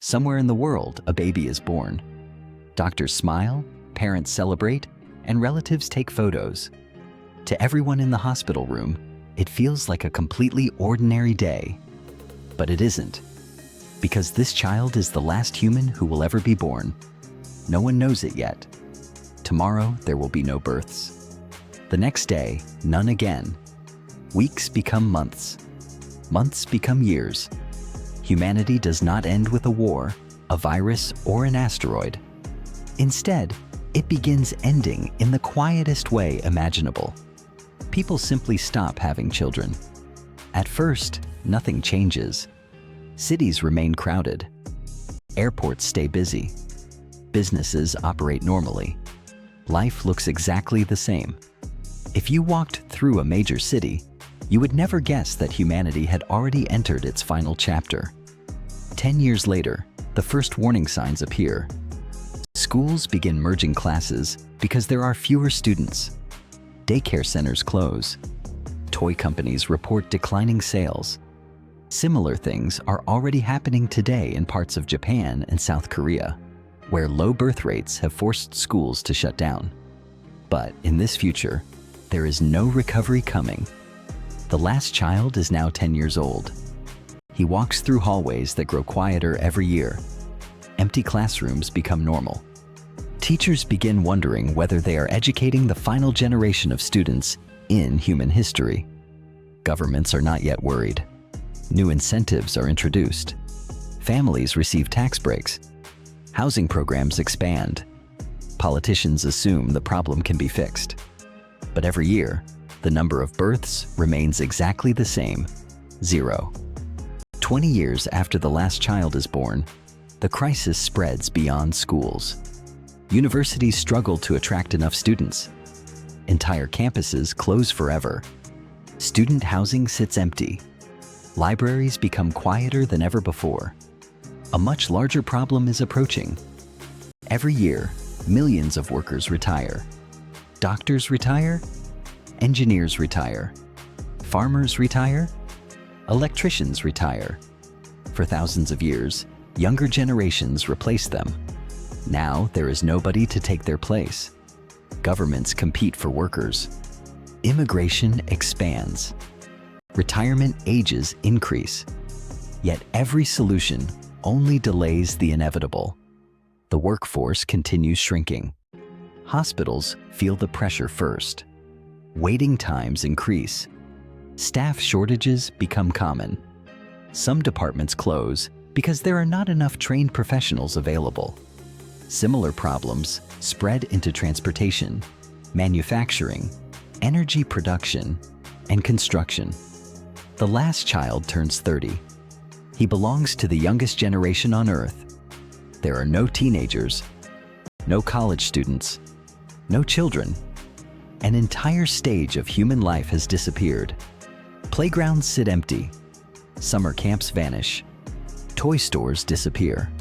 Somewhere in the world, a baby is born. Doctors smile, parents celebrate, and relatives take photos. To everyone in the hospital room, it feels like a completely ordinary day. But it isn't, because this child is the last human who will ever be born. No one knows it yet. Tomorrow, there will be no births. The next day, none again. Weeks become months. Months become years. Humanity does not end with a war, a virus, or an asteroid. Instead, it begins ending in the quietest way imaginable. People simply stop having children. At first, nothing changes. Cities remain crowded. Airports stay busy. Businesses operate normally. Life looks exactly the same. If you walked through a major city, you would never guess that humanity had already entered its final chapter. 10 years later, the first warning signs appear. Schools begin merging classes because there are fewer students. Daycare centers close. Toy companies report declining sales. Similar things are already happening today in parts of Japan and South Korea, where low birth rates have forced schools to shut down. But in this future, there is no recovery coming. The last child is now 10 years old. He walks through hallways that grow quieter every year. Empty classrooms become normal. Teachers begin wondering whether they are educating the final generation of students in human history. Governments are not yet worried. New incentives are introduced. Families receive tax breaks. Housing programs expand. Politicians assume the problem can be fixed. But every year, the number of births remains exactly the same, 0. 20 years after the last child is born, the crisis spreads beyond schools. Universities struggle to attract enough students. Entire campuses close forever. Student housing sits empty. Libraries become quieter than ever before. A much larger problem is approaching. Every year, millions of workers retire. Doctors retire. Engineers retire. Farmers retire. Electricians retire. For thousands of years, younger generations replace them. Now there is nobody to take their place. Governments compete for workers. Immigration expands. Retirement ages increase. Yet every solution only delays the inevitable. The workforce continues shrinking. Hospitals feel the pressure first. Waiting times increase. Staff shortages become common. Some departments close because there are not enough trained professionals available. Similar problems spread into transportation, manufacturing, energy production, and construction. The last child turns 30. He belongs to the youngest generation on Earth. There are no teenagers, no college students, no children. An entire stage of human life has disappeared. Playgrounds sit empty. Summer camps vanish. Toy stores disappear.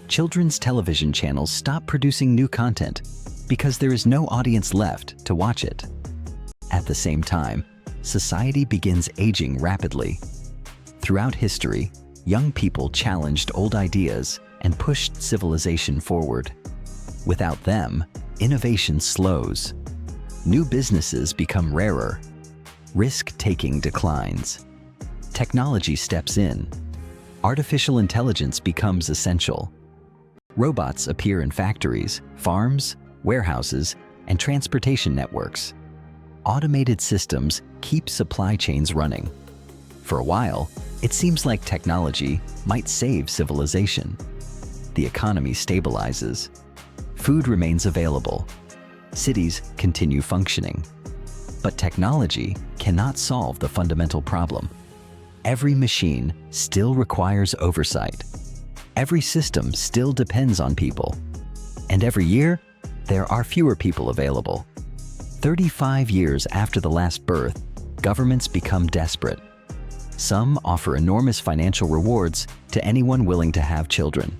Children's television channels stop producing new content because there is no audience left to watch it. At the same time, society begins aging rapidly. Throughout history, young people challenged old ideas and pushed civilization forward. Without them, innovation slows. New businesses become rarer. Risk-taking declines. Technology steps in. Artificial intelligence becomes essential. Robots appear in factories, farms, warehouses, and transportation networks. Automated systems keep supply chains running. For a while, it seems like technology might save civilization. The economy stabilizes. Food remains available. Cities continue functioning. But technology cannot solve the fundamental problem. Every machine still requires oversight. Every system still depends on people. And every year, there are fewer people available. 35 years after the last birth, governments become desperate. Some offer enormous financial rewards to anyone willing to have children.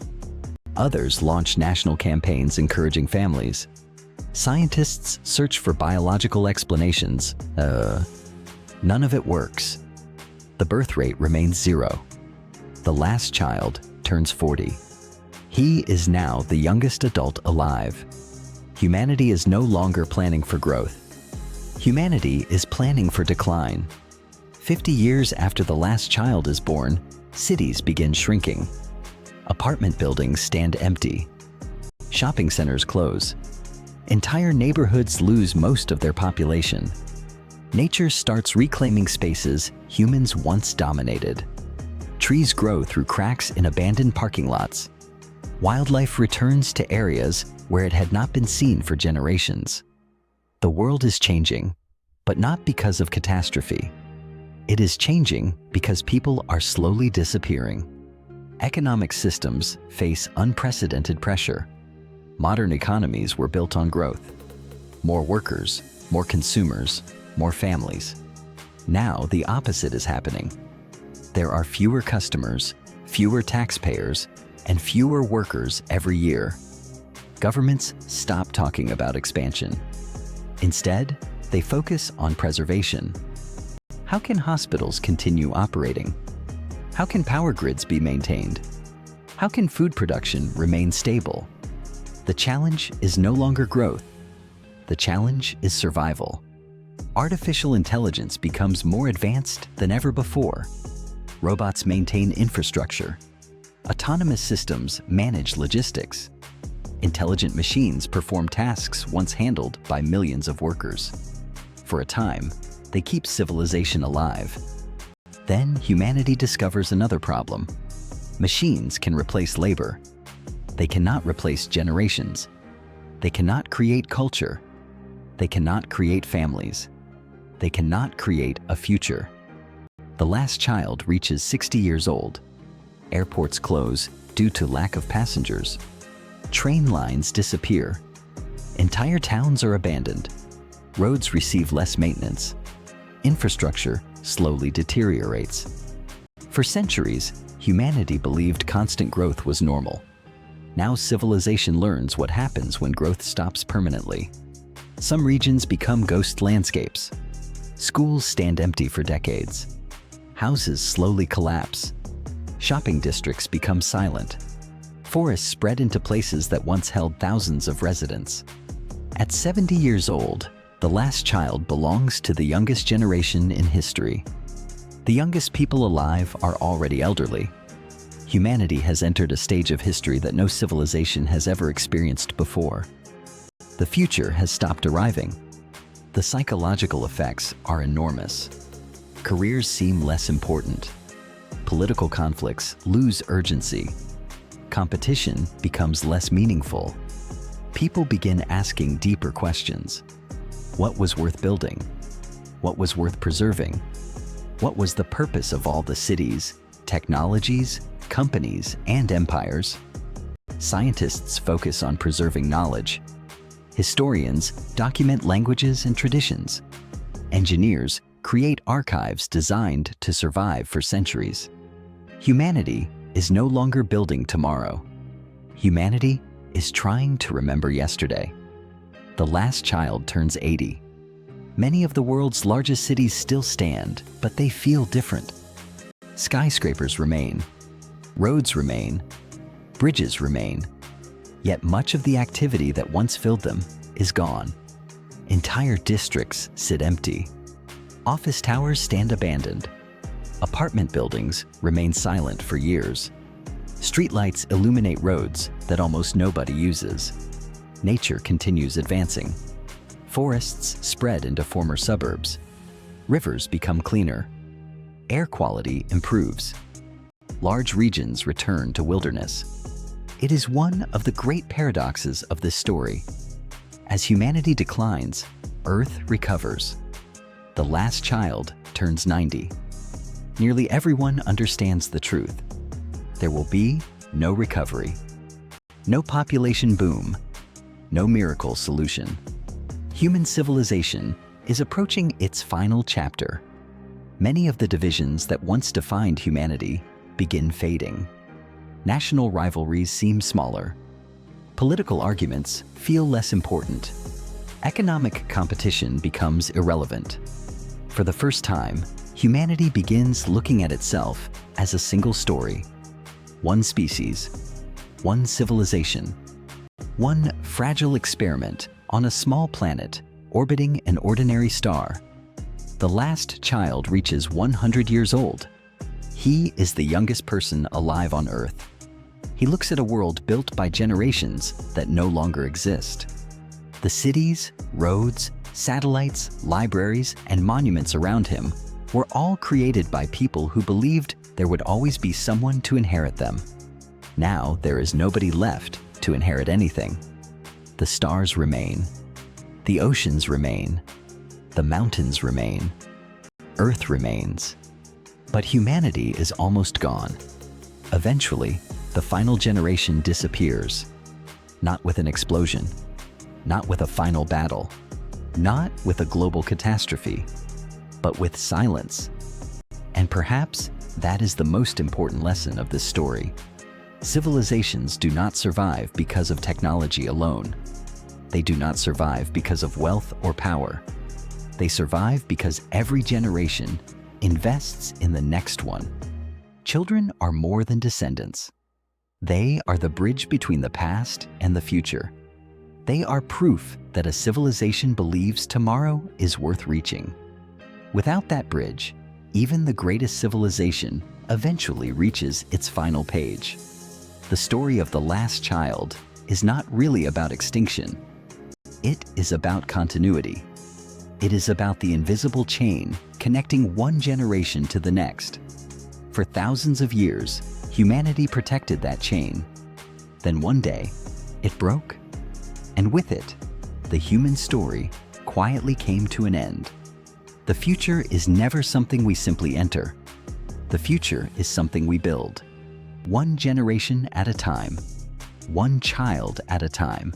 Others launch national campaigns encouraging families. Scientists search for biological explanations. None of it works. The birth rate remains 0. The last child turns 40. He is now the youngest adult alive. Humanity is no longer planning for growth. Humanity is planning for decline. 50 years after the last child is born, cities begin shrinking. Apartment buildings stand empty. Shopping centers close. Entire neighborhoods lose most of their population. Nature starts reclaiming spaces humans once dominated. Trees grow through cracks in abandoned parking lots. Wildlife returns to areas where it had not been seen for generations. The world is changing, but not because of catastrophe. It is changing because people are slowly disappearing. Economic systems face unprecedented pressure. Modern economies were built on growth. More workers, more consumers, more families. Now the opposite is happening. There are fewer customers, fewer taxpayers, and fewer workers every year. Governments stop talking about expansion. Instead, they focus on preservation. How can hospitals continue operating? How can power grids be maintained? How can food production remain stable? The challenge is no longer growth. The challenge is survival. Artificial intelligence becomes more advanced than ever before. Robots maintain infrastructure. Autonomous systems manage logistics. Intelligent machines perform tasks once handled by millions of workers. For a time, they keep civilization alive. Then humanity discovers another problem. Machines can replace labor. They cannot replace generations. They cannot create culture. They cannot create families. They cannot create a future. The last child reaches 60 years old. Airports close due to lack of passengers. Train lines disappear. Entire towns are abandoned. Roads receive less maintenance. Infrastructure slowly deteriorates. For centuries, humanity believed constant growth was normal. Now civilization learns what happens when growth stops permanently. Some regions become ghost landscapes. Schools stand empty for decades. Houses slowly collapse. Shopping districts become silent. Forests spread into places that once held thousands of residents. At 70 years old, the last child belongs to the youngest generation in history. The youngest people alive are already elderly. Humanity has entered a stage of history that no civilization has ever experienced before. The future has stopped arriving. The psychological effects are enormous. Careers seem less important. Political conflicts lose urgency. Competition becomes less meaningful. People begin asking deeper questions. What was worth building? What was worth preserving? What was the purpose of all the cities, technologies, companies, and empires? Scientists focus on preserving knowledge. Historians document languages and traditions. Engineers create archives designed to survive for centuries. Humanity is no longer building tomorrow. Humanity is trying to remember yesterday. The last child turns 80. Many of the world's largest cities still stand, but they feel different. Skyscrapers remain. Roads remain. Bridges remain. Yet much of the activity that once filled them is gone. Entire districts sit empty. Office towers stand abandoned. Apartment buildings remain silent for years. Streetlights illuminate roads that almost nobody uses. Nature continues advancing. Forests spread into former suburbs. Rivers become cleaner. Air quality improves. Large regions return to wilderness. It is one of the great paradoxes of this story. As humanity declines, Earth recovers. The last child turns 90. Nearly everyone understands the truth. There will be no recovery. No population boom. No miracle solution. Human civilization is approaching its final chapter. Many of the divisions that once defined humanity begin fading. National rivalries seem smaller. Political arguments feel less important. Economic competition becomes irrelevant. For the first time, humanity begins looking at itself as a single story. One species, one civilization, one fragile experiment on a small planet orbiting an ordinary star. The last child reaches 100 years old. He is the youngest person alive on Earth. He looks at a world built by generations that no longer exist. The cities, roads, satellites, libraries, and monuments around him were all created by people who believed there would always be someone to inherit them. Now there is nobody left to inherit anything. The stars remain. The oceans remain. The mountains remain. Earth remains. But humanity is almost gone. Eventually, the final generation disappears. Not with an explosion. Not with a final battle. Not with a global catastrophe. But with silence. And perhaps that is the most important lesson of this story. Civilizations do not survive because of technology alone. They do not survive because of wealth or power. They survive because every generation invests in the next one. Children are more than descendants. They are the bridge between the past and the future. They are proof that a civilization believes tomorrow is worth reaching. Without that bridge, even the greatest civilization eventually reaches its final page. The story of the last child is not really about extinction. It is about continuity. It is about the invisible chain connecting one generation to the next. For thousands of years, humanity protected that chain. Then one day, it broke. And with it, the human story quietly came to an end. The future is never something we simply enter. The future is something we build. One generation at a time. One child at a time.